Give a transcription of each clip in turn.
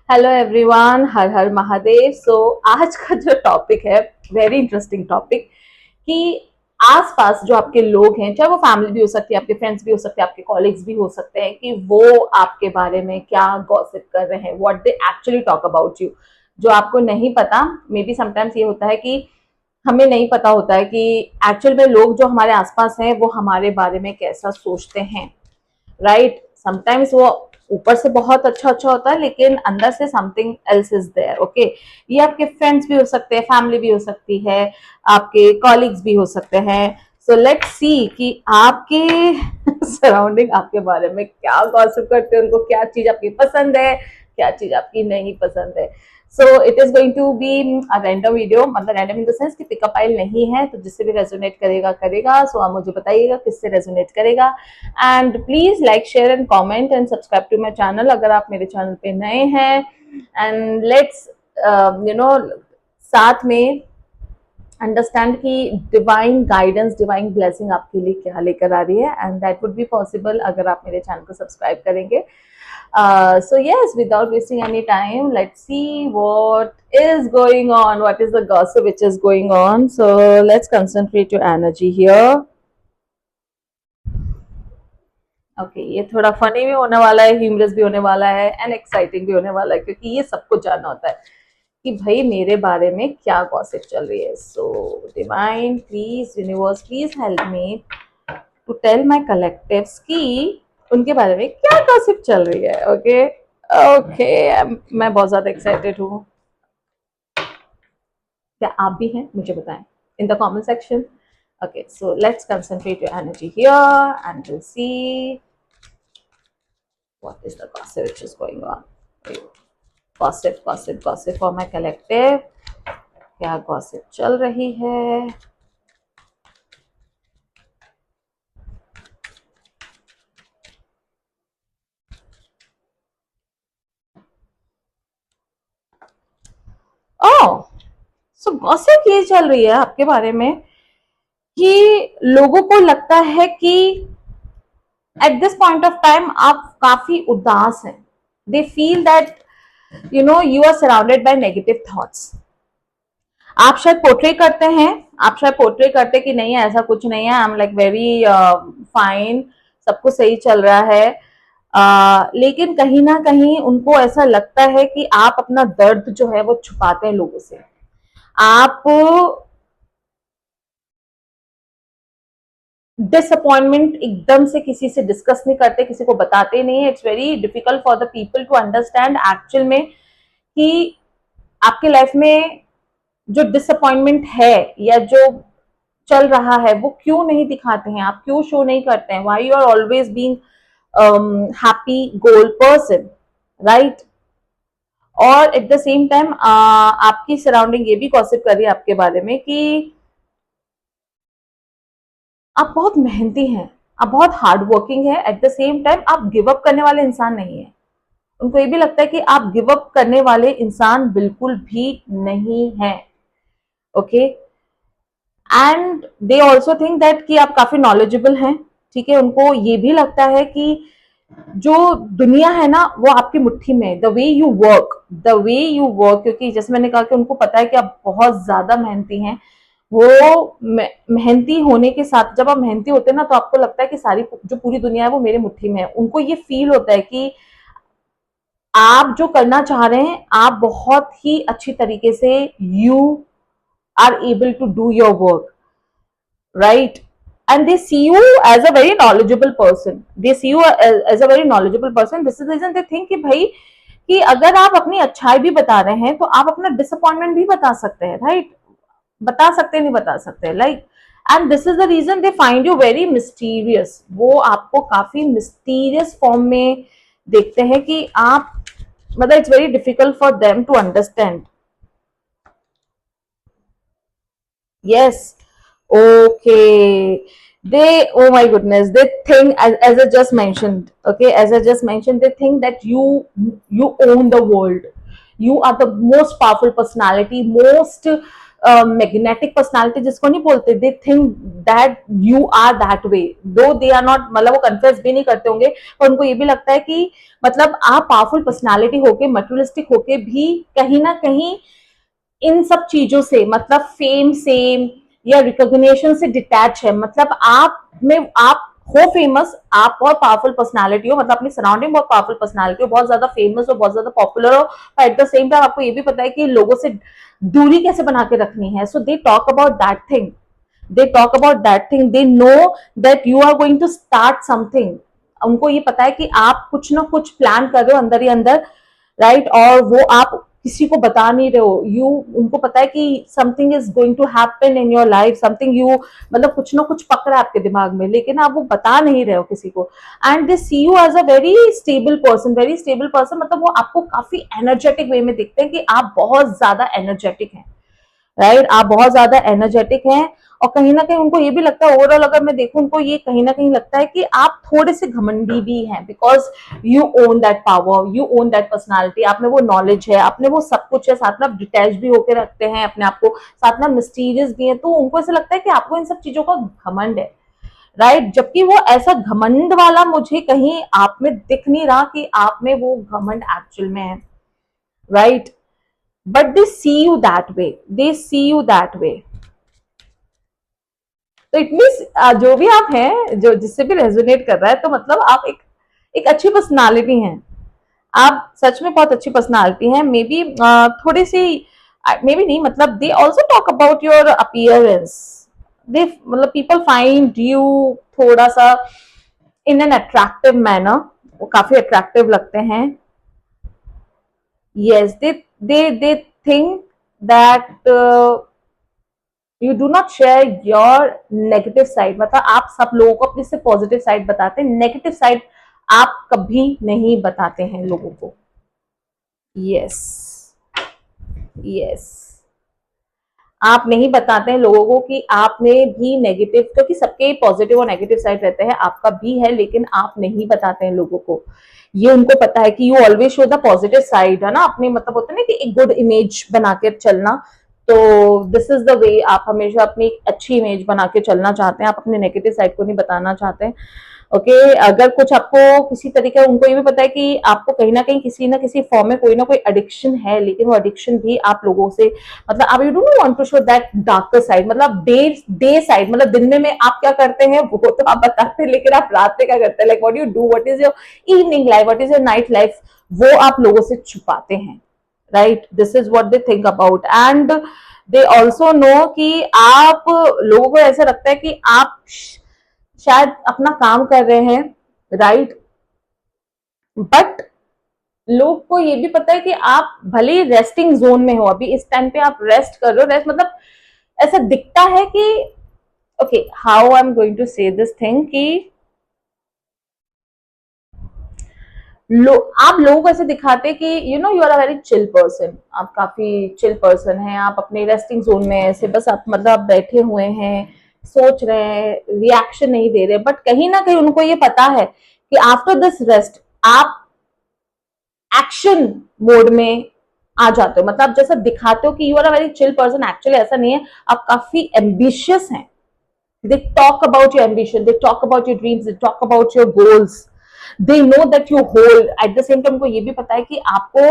Hello everyone, हर हर महादेव। आज का जो टॉपिक है, वेरी इंटरेस्टिंग टॉपिक, कि आसपास जो आपके लोग हैं, चाहे वो फैमिली भी हो सकती है, आपके फ्रेंड्स भी हो सकते हैं, आपके कॉलीग्स भी हो सकते हैं, कि वो आपके बारे में क्या गॉसिप कर रहे हैं, what they actually talk about you, जो आपको नहीं पता। मे बी समटाइम्स ये होता है कि हमें नहीं पता होता है कि एक्चुअल में लोग जो हमारे आसपास हैं वो हमारे बारे में कैसा सोचते हैं, राइट। समटाइम्स वो ऊपर से बहुत अच्छा अच्छा होता है, लेकिन अंदर से something else is there. Okay, ये आपके फ्रेंड्स भी हो सकते हैं, फैमिली भी हो सकती है, आपके कॉलीग्स भी हो सकते हैं। सो लेट्स सी कि आपके सराउंडिंग आपके बारे में क्या गॉसिप करते हैं, उनको क्या चीज आपकी पसंद है, क्या चीज आपकी नहीं पसंद है। So it is going to be a random video, मतलब रैंडम इन द सेंस कि पिकअप फाइल नहीं है, तो जिससे भी रेजोनेट करेगा करेगा। सो आप मुझे बताइएगा किससे रेजोनेट करेगा। And please like, share and comment and subscribe to my channel अगर आप मेरे चैनल पे नए हैं। एंड लेट्स साथ में अंडरस्टैंड कि डिवाइन गाइडेंस, डिवाइन ब्लेसिंग आपके लिए क्या लेकर आ रही है, and that would be possible अगर आप मेरे चैनल को सब्सक्राइब करेंगे। So yes, without wasting any time, let's see what is going on, what is the gossip which is going on. So let's concentrate your energy here. Okay, ये थोड़ा funny भी होने वाला है, ह्यूमरस भी होने वाला है, एंड एक्साइटिंग भी होने वाला है, क्योंकि ये सबको जानना होता है कि भाई मेरे बारे में क्या गॉसिप चल रही है। So divine please, universe please help me to tell my collectives कि उनके बारे में क्या गॉसिप चल रही है। ओके ओके, मैं बहुत ज्यादा एक्साइटेड हूँ। क्या आप भी हैं? मुझे बताएं in the comment section. Okay, so let's concentrate your energy here and we'll see what is the gossip which is going on. Gossip, gossip, gossip for my collective. क्या gossip चल रही है? Oh, so gossip ये चल रही है आपके बारे में कि लोगों को लगता है कि at this point of time आप काफी उदास हैं। They feel that you are surrounded by negative thoughts. आप शायद पोर्ट्रे करते हैं, आप शायद पोर्ट्रे करते कि नहीं है, ऐसा कुछ नहीं है, I am like very fine, सब कुछ सही चल रहा है। लेकिन कहीं ना कहीं उनको ऐसा लगता है कि आप अपना दर्द जो है वो छुपाते हैं लोगों से। आप डिसअपॉइंटमेंट एकदम से किसी से डिस्कस नहीं करते, किसी को बताते नहीं है। It's very difficult for the people to understand actual में कि आपके लाइफ में जो डिसअपॉइंटमेंट है या जो चल रहा है वो क्यों नहीं दिखाते हैं, आप क्यों शो नहीं करते हैं, why you are always being happy goal person, right. और एट द सेम टाइम आपकी सराउंडिंग ये भी गॉसिप कर रही है आपके बारे में कि आप बहुत मेहनती हैं, आप बहुत हार्ड वर्किंग है, एट द सेम टाइम आप गिव अप करने वाले इंसान नहीं है। उनको ये भी लगता है कि आप गिव अप करने वाले इंसान बिल्कुल भी नहीं है। Okay, and they also think that कि आप काफी नॉलेजेबल हैं। ठीक है, उनको ये भी लगता है कि जो दुनिया है ना वो आपकी मुट्ठी में, the way you work, the way you work, क्योंकि जैसे मैंने कहा कि उनको पता है कि आप बहुत ज्यादा मेहनती हैं। वो मेहनती होने के साथ, जब आप मेहनती होते हैं ना, तो आपको लगता है कि सारी जो पूरी दुनिया है वो मेरे मुट्ठी में है। उनको ये फील होता है कि आप जो करना चाह रहे हैं आप बहुत ही अच्छी तरीके से you are able to do your work, right? And they see you as a very knowledgeable person, they see you as a very knowledgeable person. This is the reason they think कि भाई कि अगर आप अपनी अच्छाई भी बता रहे हैं तो आप अपना डिसअपॉइंटमेंट भी बता सकते हैं, राइट? बता सकते नहीं बता सकते, like. And this is the reason they find you very mysterious. वो आपको काफी मिस्टीरियस फॉर्म में देखते हैं कि आप, मतलब it's very difficult for them to understand. Yes. Okay. They, oh my goodness, they think, as I just mentioned, okay, as I just mentioned, they think that you own the world. You are the most powerful personality, most magnetic personality जिसको नहीं बोलते, they think that you are that way, though they are not, मतलब वो confess भी नहीं करते होंगे, पर उनको ये भी लगता है कि मतलब आप पावरफुल पर्सनालिटी होके, मटेरियलिस्टिक होके भी कहीं ना कहीं इन सब चीजों से, मतलब फेम से या रिकॉग्निशन से डिटैच है। मतलब आप हो फेमस, आप बहुत पावरफुल पर्सनालिटी हो, मतलब अपनी सराउंडिंग बहुत पावरफुल पर्सनालिटी हो, बहुत ज्यादा फेमस हो, बहुत ज्यादा पॉपुलर हो, पर एट द सेम टाइम आपको ये भी पता है कि लोगों से दूरी कैसे बना के रखनी है। So they talk about that thing, they talk about that thing, they know that you are going to start something. उनको ये पता है कि आप कुछ ना कुछ प्लान कर रहे हो अंदर ही अंदर, राइट, और वो आप किसी को बता नहीं रहे हो। यू, उनको पता है कि something is going to happen in your life, something you, मतलब कुछ ना कुछ पकड़ा आपके दिमाग में, लेकिन आप वो बता नहीं रहे हो किसी को। And they see you as a very stable person, very stable person, मतलब वो आपको काफी एनर्जेटिक वे में देखते हैं कि आप बहुत ज्यादा एनर्जेटिक हैं, राइट, आप बहुत ज्यादा एनर्जेटिक हैं। और कहीं ना कहीं उनको ये भी लगता है, ओवरऑल अगर मैं देखूं, उनको ये कहीं ना कहीं लगता है कि आप थोड़े से घमंडी भी हैं, because you own that power, you own that personality, आप में वो नॉलेज है, आप में वो सब कुछ है, साथ में आप डिटैच भी होकर रखते हैं अपने आप को, साथ में मिस्टीरियस भी है, तो उनको ऐसा लगता है कि आपको इन सब चीजों का घमंड है, राइट। जबकि वो ऐसा घमंड वाला मुझे कहीं आप में दिख नहीं रहा कि आप में वो घमंड एक्चुअल में है, right, but they see you that way, they see you that way. तो इट मीन्स जो भी आप हैं, जो जिससे भी रेजोनेट कर रहा है, तो मतलब आप एक अच्छी पर्सनालिटी हैं, आप सच में बहुत अच्छी पर्सनालिटी हैं। मे बी थोड़ी सी, मे बी नहीं, मतलब they also talk about your appearance, they, मतलब पीपल फाइंड यू थोड़ा सा इन एन अट्रैक्टिव मैनर, वो काफी अट्रैक्टिव लगते हैं। yes, they think that you do not share your negative side, मतलब आप सब लोगों को अपनी से पॉजिटिव साइड बताते हैं, नेगेटिव साइड आप कभी नहीं बताते हैं लोगों को। यस, यस, आप नहीं बताते हैं लोगों को कि आप में भी नेगेटिव, क्योंकि सबके पॉजिटिव और नेगेटिव साइड रहते हैं, आपका भी है, लेकिन आप नहीं बताते हैं लोगों को। ये उनको पता है कि you always show the positive side, है ना, अपने, मतलब होता है ना कि एक गुड इमेज बना के चलना। तो दिस इज द वे, आप हमेशा अपनी एक अच्छी इमेज बना के चलना चाहते हैं, आप अपने नेगेटिव साइड को नहीं बताना चाहते हैं। ओके, अगर कुछ आपको किसी तरीके, उनको ये भी पता है कि आपको कहीं ना कहीं किसी ना किसी फॉर्म में कोई ना कोई एडिक्शन है, लेकिन वो एडिक्शन भी आप लोगों से, मतलब आप, you don't want to show that darker side, मतलब डे साइड, मतलब दिन में आप क्या करते हैं वो तो आप बताते हैं, लेकिन आप रात में क्या करते हैं, like what you do, what is your evening life, what is your night life, वो आप लोगों से छुपाते हैं, right. This is what they think about, and they also know कि आप लोगों को ऐसा लगता है कि आप शायद अपना काम कर रहे हैं, राइट, बट लोग को ये भी पता है कि आप भले ही रेस्टिंग जोन में हो, अभी इस टाइम पे आप रेस्ट कर रहे हो, रेस्ट मतलब ऐसा दिखता है कि, okay, how I am going to say this thing कि आप लोगों को ऐसे दिखाते कि you know you are a very chill person, आप काफी चिल पर्सन हैं, आप अपने रेस्टिंग जोन में ऐसे बस आप, मतलब आप बैठे हुए हैं, सोच रहे हैं, रिएक्शन नहीं दे रहे, बट कहीं ना कहीं उनको ये पता है कि आफ्टर दिस रेस्ट आप एक्शन मोड में आ जाते हो, मतलब जैसा दिखाते हो कि you are a very chill person, actually ऐसा नहीं है, आप काफी एम्बिशियस हैं। They talk about your ambition, they talk about your dreams, they talk about your goals, they know that you hold, at the same time उनको ये भी पता है कि आपको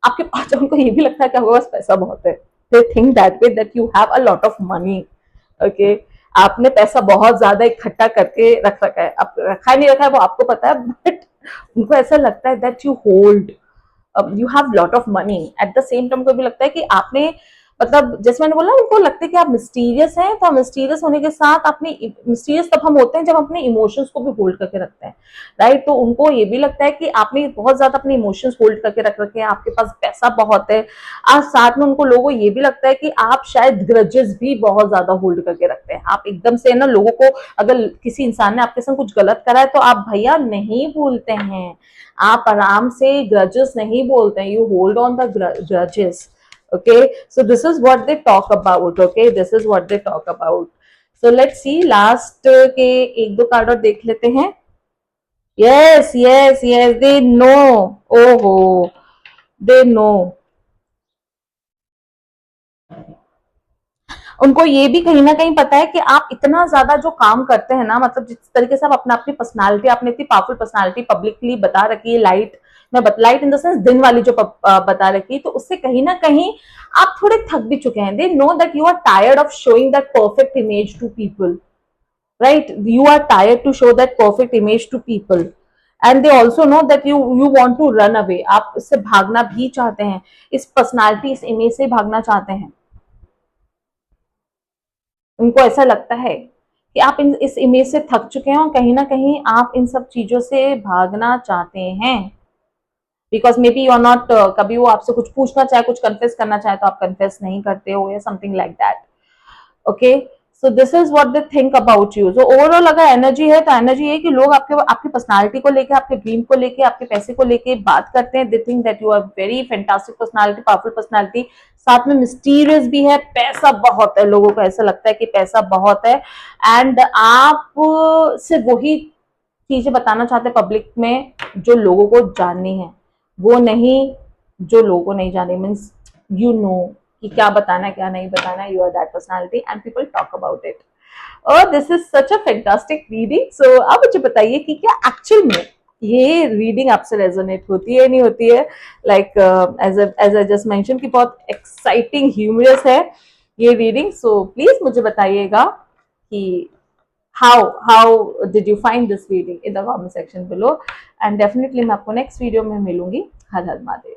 आपके पास, उनको ये भी लगता है कि आपके पास पैसा बहुत है, दे think that way that you have a lot of money, okay, आपने पैसा बहुत ज्यादा इकट्ठा करके रख रखा है, अब रखा नहीं रखा है वो आपको पता है, बट उनको ऐसा लगता है that you hold, you have lot of money. Eight the same time को भी लगता है कि आपने, मतलब जैसे मैंने बोला, उनको लगता है कि आप मिस्टीरियस हैं, तो मिस्टीरियस होने के साथ अपने, मिस्टीरियस तब हम होते हैं जब अपने इमोशंस को भी होल्ड करके रखते हैं, राइट। तो उनको ये भी लगता है कि आपने बहुत ज्यादा अपने इमोशंस होल्ड करके रख रखे हैं, आपके पास पैसा बहुत है, और साथ में उनको, लोगों को ये भी लगता है कि आप शायद ग्रजेस भी बहुत ज्यादा होल्ड करके रखते हैं, आप एकदम से ना लोगों को, अगर किसी इंसान ने आपके साथ कुछ गलत करा है तो आप भैया नहीं भूलते हैं, आप आराम से ग्रजेस नहीं बोलते हैं, you hold on the grudges. Okay, so this is what they talk about. Okay, this is what they talk about. So let's see last के एक दो कार्ड और देख लेते हैं। Yes, yes, yes, they know. Oh, they know. उनको ये भी कहीं ना कहीं पता है कि आप इतना ज्यादा जो काम करते हैं ना, मतलब जिस तरीके से आप अपना अपनी पर्सनालिटी, आपने इतनी पावरफुल पर्सनालिटी पब्लिकली बता रखी है, लाइट में लाइट इन द सेंस दिन वाली जो बता रखी, तो उससे कहीं ना कहीं आप थोड़े थक भी चुके हैं. They know that you are tired of showing that perfect image to people, right? You are tired to show that perfect image to people, and they also know that you want to run away. आप इससे भागना भी चाहते हैं, इस personality, इस image से भागना चाहते हैं. उनको ऐसा लगता है कि आप इस इमेज से थक चुके हैं और कहीं ना कहीं आप इन सब चीजों से भागना चाहते हैं. Because maybe you are not, कभी वो आपसे कुछ पूछना चाहे, कुछ कन्फेस करना चाहे तो आप कन्फेस नहीं करते हो, या something like that. Okay, so this is what they think about you. So overall अगर एनर्जी है तो एनर्जी है कि लोग आपकी पर्सनालिटी को लेके, आपके ड्रीम को लेके, आपके पैसे को लेके बात करते हैं. They think that you are very fantastic personality, powerful personality, साथ में मिस्टीरियस भी है. पैसा बहुत है, लोगों को ऐसा लगता है कि पैसा बहुत है, एंड आप सिर्फ वही चीजें बताना चाहते हैं पब्लिक में जो लोगों को जाननी है, वो नहीं जो लोगों को नहीं जाने. मीन्स यू नो कि क्या बताना है, क्या नहीं बताना है. You are that personality and people talk about it. और this is such a fantastic reading. So अब मुझे बताइए कि क्या एक्चुअल में ये रीडिंग आपसे रेजोनेट होती है, नहीं होती है. Like as I just mention कि बहुत एक्साइटिंग, ह्यूमरस है ये रीडिंग. सो प्लीज मुझे बताइएगा कि how did you find this reading in the comment section below, and definitely मैं आपको नेक्स्ट वीडियो में मिलूंगी. हर हर महादेव.